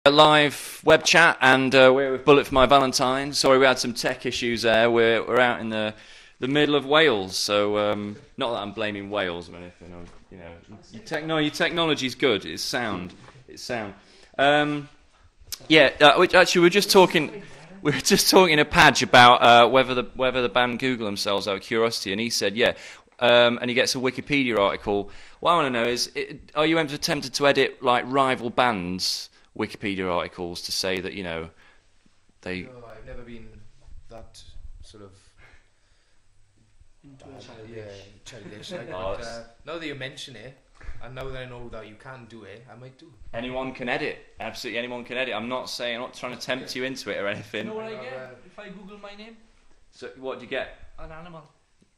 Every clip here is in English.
A live web chat, and we're with For My Valentine. Sorry, we had some tech issues there. We're out in the middle of Wales, so not that I'm blaming Wales or anything. Or, you know, your technology's good. It's sound. It's sound. Actually, we're just talking. We were just talking to Padge about whether the band Google themselves out of curiosity, and he said, yeah. And he gets a Wikipedia article. What I want to know is, are you ever tempted to edit like rival bands' Wikipedia articles to say that, you know, they... No, I've never been that sort of... childish. Now that you mention it, and now that I know that you can do it, I might do. Anyone can edit. Absolutely anyone can edit. I'm not trying to tempt you into it or anything. You know what I get if I Google my name? So what do you get? An animal.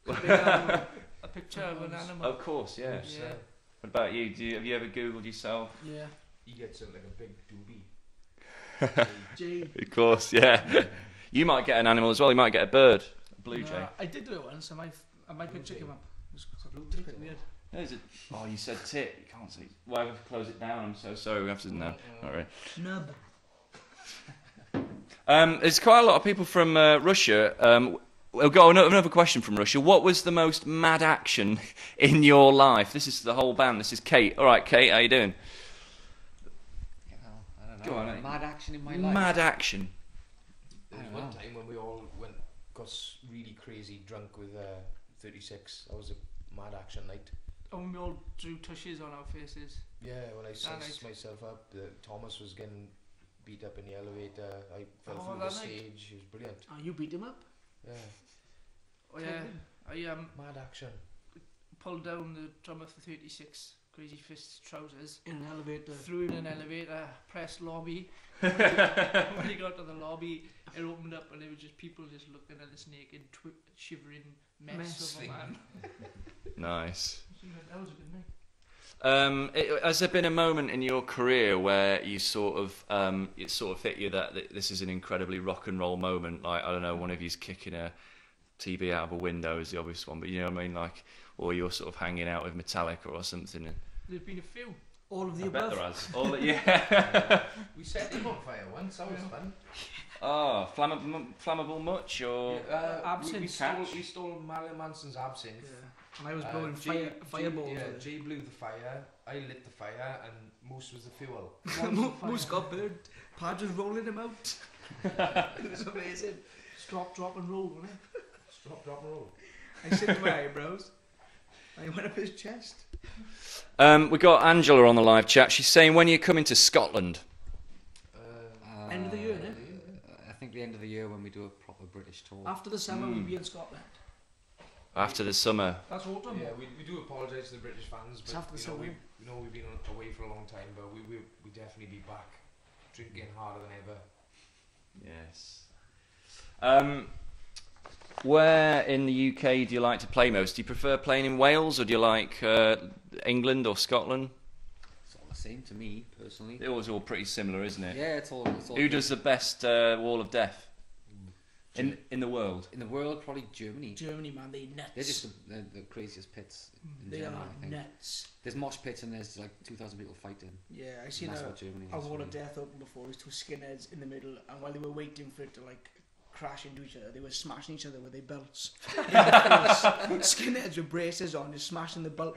A picture of an animal. Of course, yeah. Yeah. What about you? Have you ever Googled yourself? Yeah. You get something like a big doobie. Jay. Of course, yeah. You might get an animal as well. You might get a bird, a blue jay. I did do it once, and my picture came up. It was quite weird. No, is it? Oh, you said tit. You can't see. Well, I have to close it down. I'm so sorry. We have to know. All right. Nub. There's quite a lot of people from Russia. We've got another question from Russia. What was the most mad action in your life? This is the whole band. This is Kate. All right, Kate, how you doing? I don't know. Go on, mad action in my life. Mad action. There was one time when we all got really crazy drunk with 36. That was a mad action night. And we all drew tushes on our faces. Yeah, when I sized myself up, Thomas was getting beat up in the elevator. I fell through the stage. It was brilliant. Oh, you beat him up? Yeah. Oh yeah. I mad action. Pulled down the drummer for 36 Crazy Fist's trousers in an elevator. Threw in an elevator, press lobby. When he got to the lobby, it opened up and there were just people just looking at this naked, shivering mess of a man. Nice. That was a good night. Has there been a moment in your career where you sort of it sort of hit you that this is an incredibly rock and roll moment? Like, I don't know, one of you's kicking a TV out of a window is the obvious one, but you know what I mean, like, or you're sort of hanging out with Metallica or something. There's been a few. All of the I above. bet there has. All yeah. We set him on fire once. That was fun. Oh, flammable much or absinthe? We stole Marilyn Manson's absinthe. Yeah. And I was blowing fireballs. Yeah, Jay blew the fire. I lit the fire, and Moose was the fuel. Moose got burned. Padge was rolling him out. It was amazing. Stop, drop, and roll, wasn't it? Stop, drop, and roll. I shaved my eyebrows. I went up his chest. We got Angela on the live chat. She's saying, when are you coming to Scotland? End of the year, innit? I think the end of the year when we do a proper British tour. After the summer, we'll be in Scotland. After the summer. That's autumn. Yeah, we do apologise to the British fans, but after the summer. We know we've been away for a long time, but we definitely be back, drinking harder than ever. Yes. Where in the UK do you like to play most? Do you prefer playing in Wales, or do you like England or Scotland? It's all the same to me, personally. It was all pretty similar, isn't it? Yeah, it's all Who does the best Wall of Death in the world? In the world, probably Germany. Germany, man, they nuts. They're just the craziest pits in they Germany, are I think. nuts. There's mosh pits and there's like 2,000 people fighting. Yeah, I seen a Wall of Death open before. There's two skinheads in the middle, and while they were waiting for it to like crash into each other, they were smashing each other with their belts. Skinheads with braces on, just smashing the belt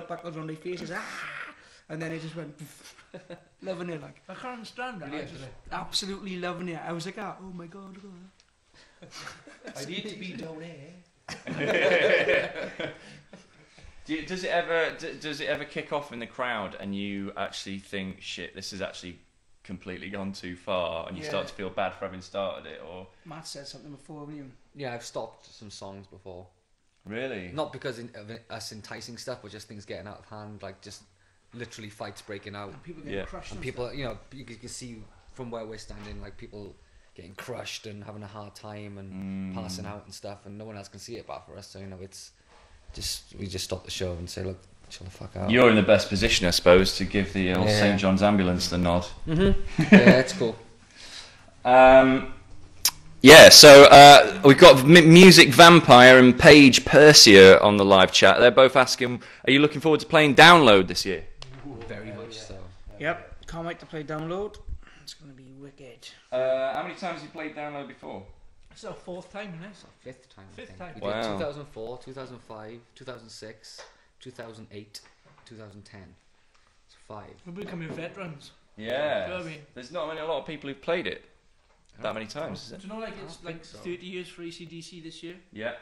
buckles on their faces. And then it just went loving it. Like, I can't understand that. Brilliant, I just absolutely loving it. I was like, oh my god, look at that. I need to be down here. Does it ever kick off in the crowd and you actually think, shit, this has actually completely gone too far, and you start to feel bad for having started it? Or Matt said something before, haven't you? Yeah, I've stopped some songs before. Really? Not because of us enticing stuff, but just things getting out of hand, like just literally fights breaking out. And people getting crushed. And people, you know, you can see from where we're standing, like people getting crushed and having a hard time and passing out and stuff, and no one else can see it but for us. So, you know, it's just, we just stop the show and say, look, chill the fuck out. You're in the best position, I suppose, to give the old St. John's ambulance the nod. Yeah, it's cool. So we've got Music Vampire and Paige Persia on the live chat. They're both asking, are you looking forward to playing Download this year? Very much so. Yep, can't wait to play Download. It's going to be wicked. How many times have you played Download before? It's our 4th time, isn't it? It's our 5th time. I Fifth think. time. We Wow. did 2004, 2005, 2006, 2008, 2010. It's 5. We're becoming veterans. Yeah. Do you know what I mean? There's not a lot of people who've played it that many times, is Do it? you know, like, I it's don't like think so. 30 years for AC/DC this year? Yeah.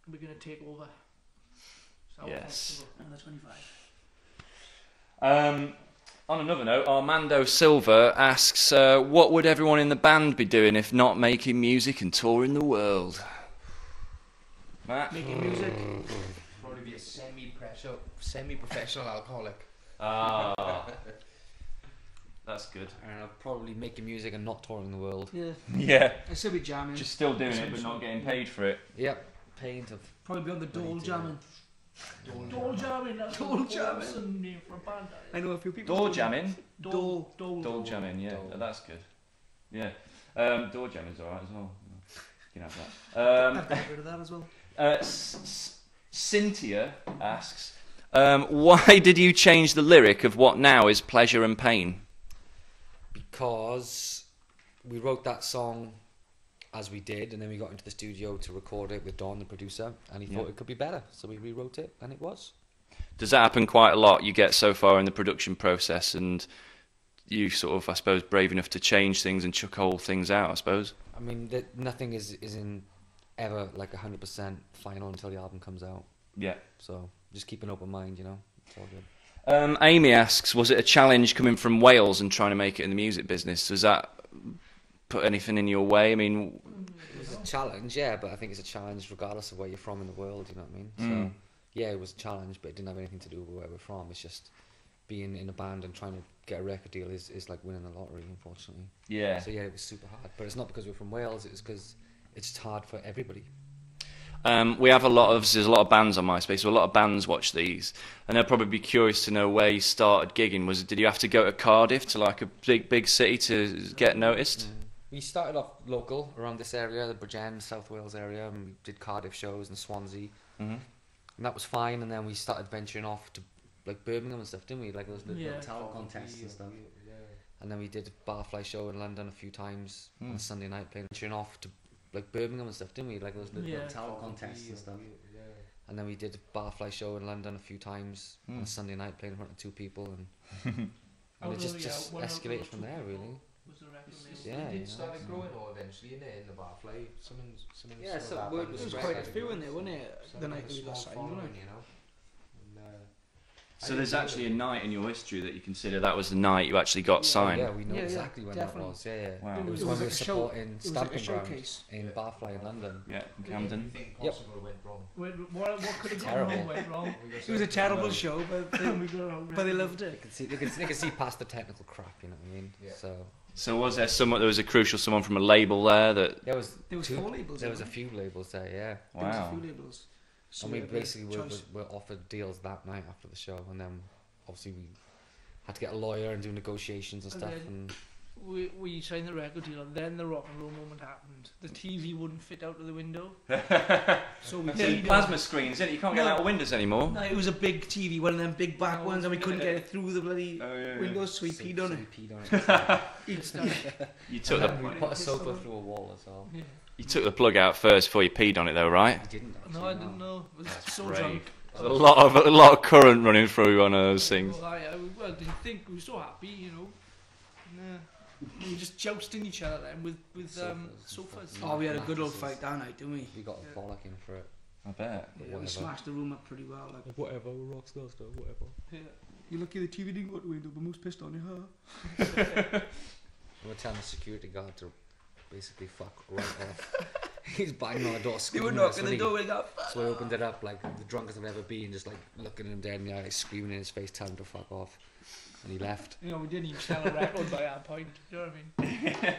We're going to take over. It's our Yes. festival, Under 25. On another note, Armando Silva asks, what would everyone in the band be doing if not making music and touring the world? Matt? Making music. Probably be a semi-professional alcoholic. Ah, that's good. And I'll probably making music and not touring the world. Yeah. Yeah, I still be jamming. just still doing it but not getting paid for it. Yep. Paint of. Probably be on the Dole Ready to- jamming. Dole jamming. That's Dole an jamming. awesome name for a band. I know a few people. Door jamming? Dole. Door jamming, yeah, Dole. that's good. Yeah, door jamming's alright as well. You can have that. I've got rid of that as well. Cynthia asks, why did you change the lyric of what now is pleasure and pain? Because we wrote that song as we did, and then we got into the studio to record it with Don, the producer, and he Yeah. thought it could be better, so we rewrote it, and it was. Does that happen quite a lot? You get so far in the production process and you sort of, I suppose, brave enough to change things and chuck whole things out, I suppose? I mean, nothing is in ever like 100% final until the album comes out, Yeah. so just keep an open mind, you know. It's all good. Amy asks, was it a challenge coming from Wales and trying to make it in the music business? Does that put anything in your way? I mean, It's a challenge, yeah, but I think it's a challenge regardless of where you're from in the world, you know what I mean? Mm. So, yeah, it was a challenge, but it didn't have anything to do with where we're from. It's just being in a band and trying to get a record deal is like winning the lottery, unfortunately. yeah. So, yeah, it was super hard. But it's not because we're from Wales, it's because it's hard for everybody. We have there's a lot of bands on MySpace, so a lot of bands watch these, and they'll probably be curious to know where you started gigging. Did you have to go to Cardiff, to like a big city to get noticed? We started off local around this area, the Bridgend, South Wales area, and we did Cardiff shows and Swansea, Mm-hmm. and that was fine. And then we started venturing off to like Birmingham and stuff, didn't we? Like those little Yeah. talent contests and stuff. Yeah. And then we did a barfly show in London a few times on Mm. a Sunday night, playing venturing off to like Birmingham and stuff, didn't we? Like those little Yeah. talent contests and stuff. Yeah. And then we did a barfly show in London a few times on Mm. a Sunday night, playing in front of 2 people, and Oh, it just yeah, one out of escalated those from 2 there, people really. was the record label. Yeah, It you did know, start so- growing though eventually in the barfly. Someone Yeah, saw so that word and was There was it quite a started few in growing. there, wasn't it? So The like night a that we got small signed, following, wasn't it? you know. And, So there's actually a night in your history that you consider that was the night you actually got signed. Yeah, we know Yeah, yeah, exactly when definitely. that was. Yeah, yeah. Wow. It was It when was we like were a show- supporting it was like a Stamping Ground showcase. in Yeah. Barfly in London. Yeah, in Camden. Anything Yep. possible went wrong. What could have gone Terrible. wrong went wrong. It was a terrible show, but And we got our but they record. loved They it. could see, they could see past the technical crap, you know what I mean? Yeah. So So was there a crucial someone from a label there that? there was There was 4 labels. there was a wasn't few labels there, yeah. there? There was Wow. a few labels. So And we we had a basically choice. were offered deals that night after the show, and then obviously we had to get a lawyer and do negotiations and And stuff. then- And We signed the record deal, and then the rock and roll moment happened. The TV wouldn't fit out of the window, so we It's peed on plasma screens, isn't it? You can't get No. out of windows anymore. No, it was a big TV, one of them big back No, ones, and we couldn't yeah. get it through the bloody Oh, yeah, windows, so we so- peed on so it. we peed on it. Each time. You took And the then we put a sofa through a wall as well. Yeah. you took the plug out first before you peed on it, though, right? I didn't actually. No, I didn't know. I was so brave. drunk. There's a lot of current running through one of those things. Well, I didn't think. We were so happy, you know. Nah. We were just jousting each other then with sofas. Oh, we had a good old fight that night, didn't we? We got a Yeah. bollocking for it. I bet. Yeah, we Whatever. smashed the room up pretty well. Like, Whatever, we're rock stars, whatever. Yeah. you're lucky the TV didn't go out the window, but most pissed on you, huh? We were telling the security guard to basically fuck right off. He's banging on the door, They screaming were at us, knocking wasn't the he? door, we got. So I opened it up like the drunkest I've ever been, just like looking him dead in the eye, screaming in his face, telling him to fuck off. And he left. You know, we didn't even sell a record by that point. You know what I mean?